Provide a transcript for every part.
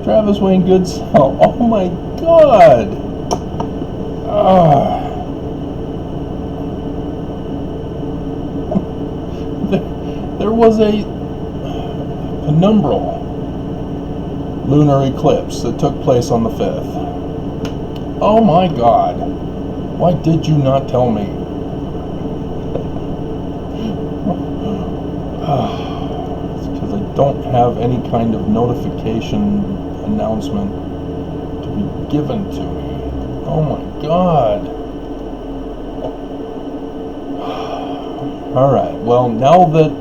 Travis Wayne Goodsell. Oh my God. There was a penumbral lunar eclipse that took place on the 5th. Oh my God. Why did you not tell me? It's because I don't have any kind of notification announcement to be given to me. Oh my God. Alright, well, now that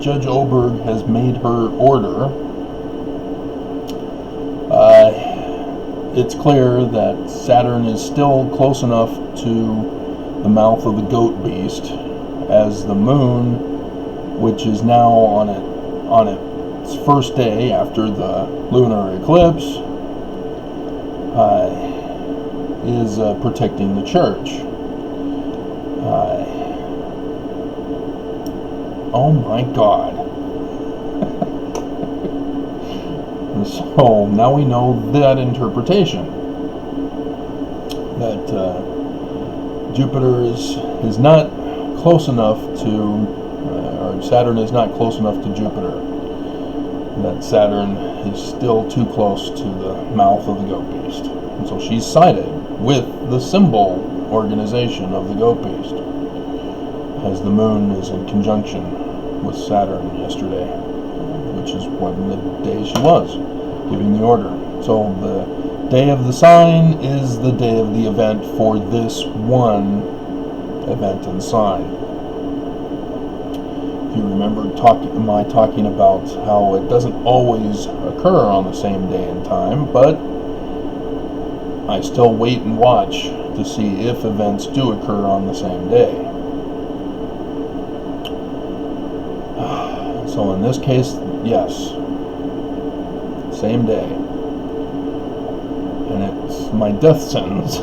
Judge Oberg has made her order, it's clear that Saturn is still close enough to the mouth of the goat beast as the moon, which is now on its first day after the lunar eclipse, is protecting the church. Oh my God. So now we know that interpretation, that Jupiter is not close enough to, or Saturn is not close enough to Jupiter, that Saturn is still too close to the mouth of the goat beast. And so she's sided with the symbol organization of the goat beast, as the moon is in conjunction with Saturn yesterday, which is when the day she was giving the order. So the day of the sign is the day of the event for this one event and sign. If you remember my talking about how it doesn't always occur on the same day and time, but I still wait and watch to see if events do occur on the same day. So in this case, yes, same day, and it's my death sentence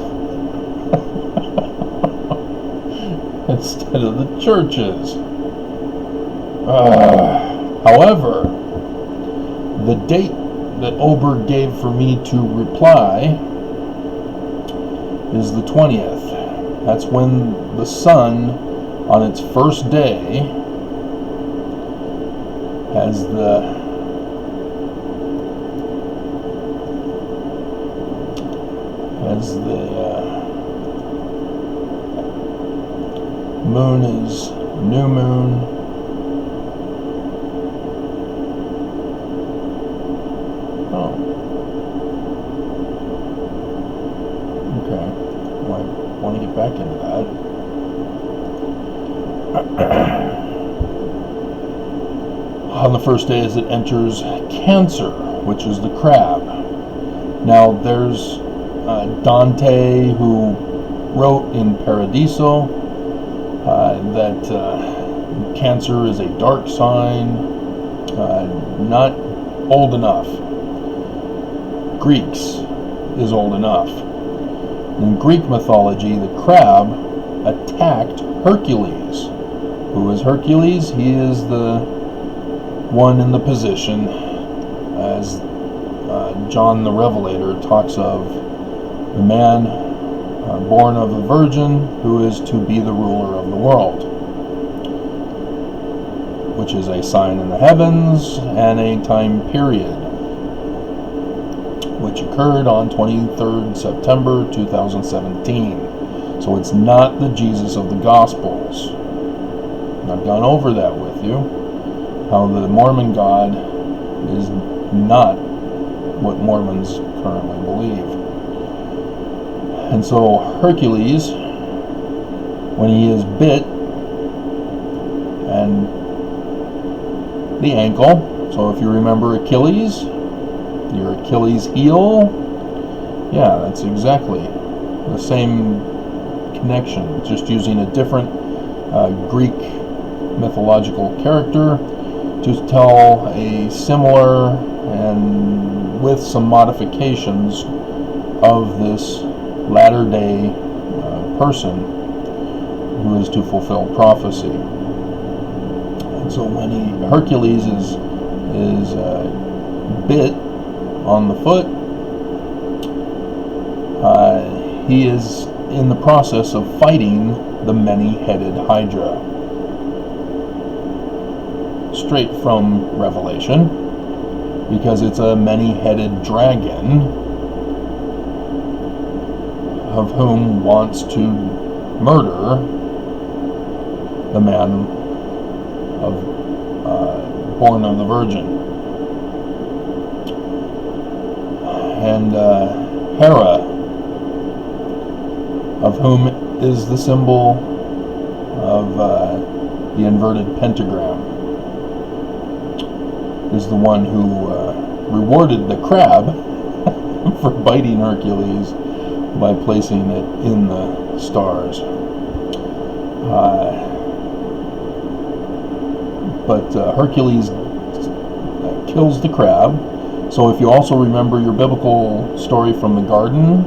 instead of the church's. However, the date that Oberg gave for me to reply is the 20th. That's when the sun, on its first day, has the moon is new moon. Oh, okay. Well, I want to get back into that. On the first day as it enters Cancer, which is the crab. Now there's Dante, who wrote in Paradiso that Cancer is a dark sign, not old enough. Greeks is old enough. In Greek mythology, the crab attacked Hercules. Who is Hercules? He is the one in the position, as John the Revelator talks of, the man born of a virgin who is to be the ruler of the world, which is a sign in the heavens and a time period, which occurred on 23rd September 2017. So it's not the Jesus of the Gospels. And I've gone over that with you, how the Mormon God is not what Mormons currently believe. And so Hercules, when he is bit, and the ankle, so if you remember Achilles, your Achilles heel, yeah, that's exactly the same connection, just using a different Greek mythological character to tell a similar and with some modifications of this latter-day person who is to fulfill prophecy. And so when Hercules is bit on the foot. He is in the process of fighting the many-headed Hydra. Straight from Revelation, because it's a many-headed dragon of whom wants to murder the man born of the Virgin. And Hera, of whom is the symbol of the inverted pentagram, is the one who rewarded the crab for biting Hercules by placing it in the stars. But Hercules kills the crab. So if you also remember your biblical story from the garden,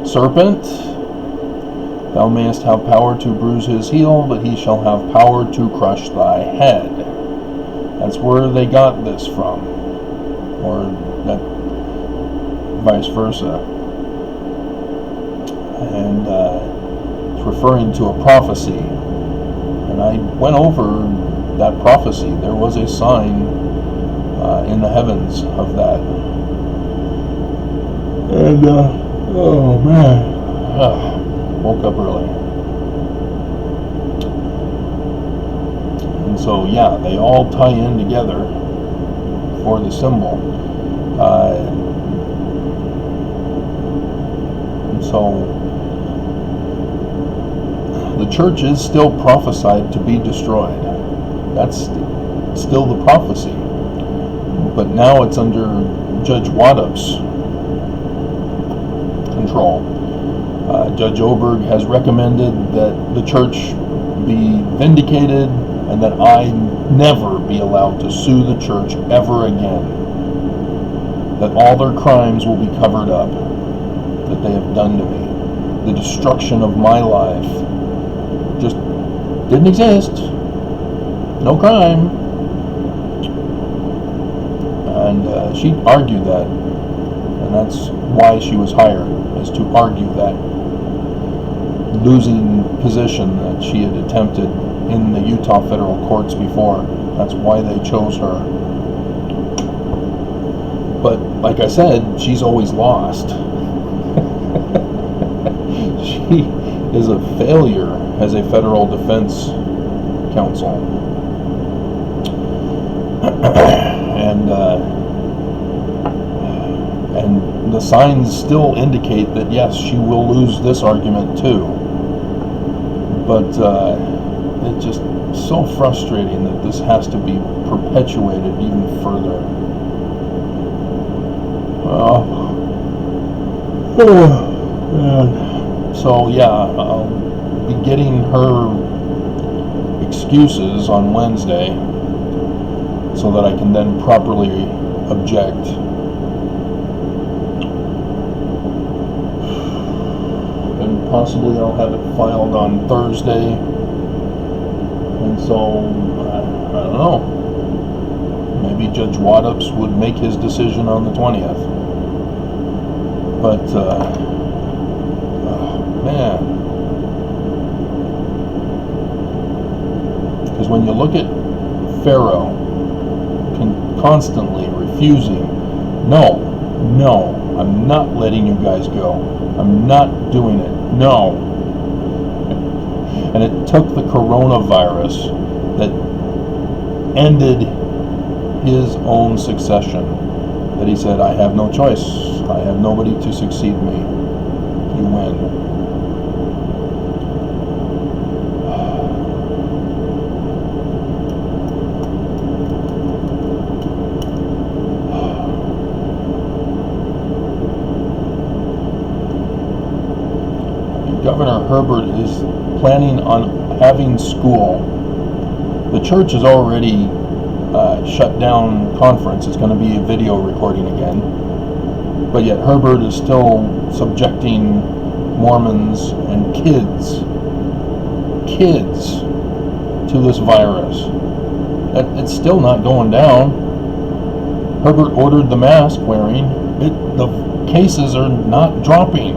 serpent, thou mayest have power to bruise his heel, but he shall have power to crush thy head. That's where they got this from, or that vice versa. And it's referring to a prophecy. And I went over that prophecy. There was a sign in the heavens of that. And, oh man, woke up early. And so, yeah, they all tie in together for the symbol. And so, the church is still prophesied to be destroyed. That's still the prophecy. But now it's under Judge Wallops' control. Judge Oberg has recommended that the church be vindicated and that I never be allowed to sue the church ever again. That all their crimes will be covered up that they have done to me. The destruction of my life just didn't exist. No crime. And she argued that. And that's why she was hired, is to argue that losing position that she had attempted in the Utah federal courts before. That's why they chose her. But like I said, she's always lost. She is a failure as a federal defense counsel. And the signs still indicate that yes, she will lose this argument too. But it's just so frustrating that this has to be perpetuated even further. Man. So yeah, I'll be getting her excuses on Wednesday so that I can then properly object. And possibly I'll have it filed on Thursday. And so, I don't know. Maybe Judge Wallops would make his decision on the 20th. But, man. Because when you look at Pharaoh constantly refusing, no, I'm not letting you guys go. I'm not doing it. No. And it took the coronavirus that ended his own succession. That he said, I have no choice. I have nobody to succeed me. You win. Governor Herbert is planning on having school. The church has already shut down conference. It's going to be a video recording again. But yet Herbert is still subjecting Mormons and kids to this virus. It's still not going down. Herbert ordered the mask wearing. The cases are not dropping.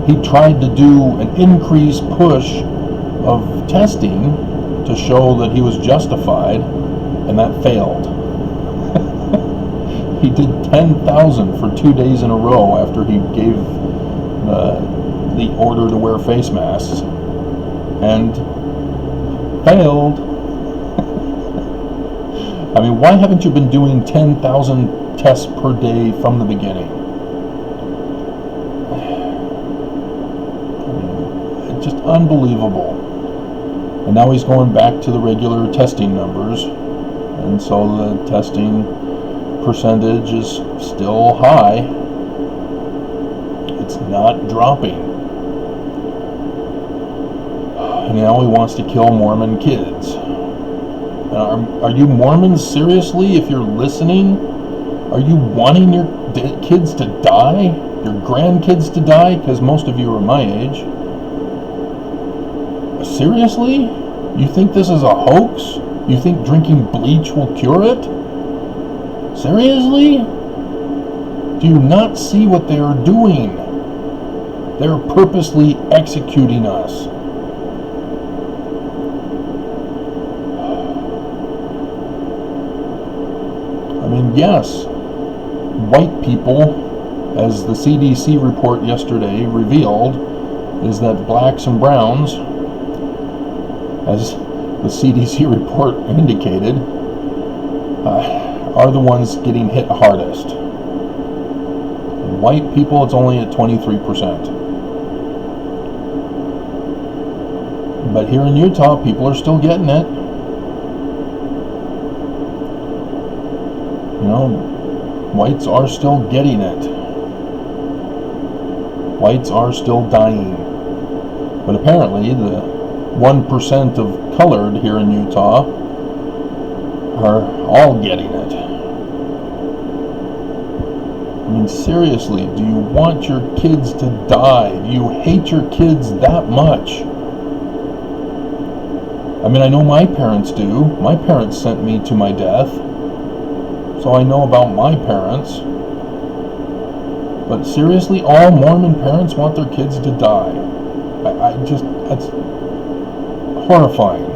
He tried to do an increased push of testing to show that he was justified, and that failed. He did 10,000 for 2 days in a row after he gave the order to wear face masks, and failed. I mean, why haven't you been doing 10,000 tests per day from the beginning? I mean, just unbelievable. And now he's going back to the regular testing numbers, and so the testing percentage is still high. It's not dropping. And now he wants to kill Mormon kids. Are you Mormons, seriously, if you're listening? Are you wanting your kids to die? Your grandkids to die? Because most of you are my age. Seriously? You think this is a hoax? You think drinking bleach will cure it? Seriously? Do you not see what they are doing? They are purposely executing us. I mean, yes, white people, as the CDC report yesterday revealed, is that blacks and browns, as the CDC report indicated, are the ones getting hit hardest. White people, it's only at 23%. But here in Utah, people are still getting it. You know, whites are still getting it. Whites are still dying. But apparently, the 1% of colored here in Utah are all getting it. I mean, seriously, do you want your kids to die? Do you hate your kids that much? I mean, I know my parents do. My parents sent me to my death, so I know about my parents. But seriously, all Mormon parents want their kids to die. That's horrifying.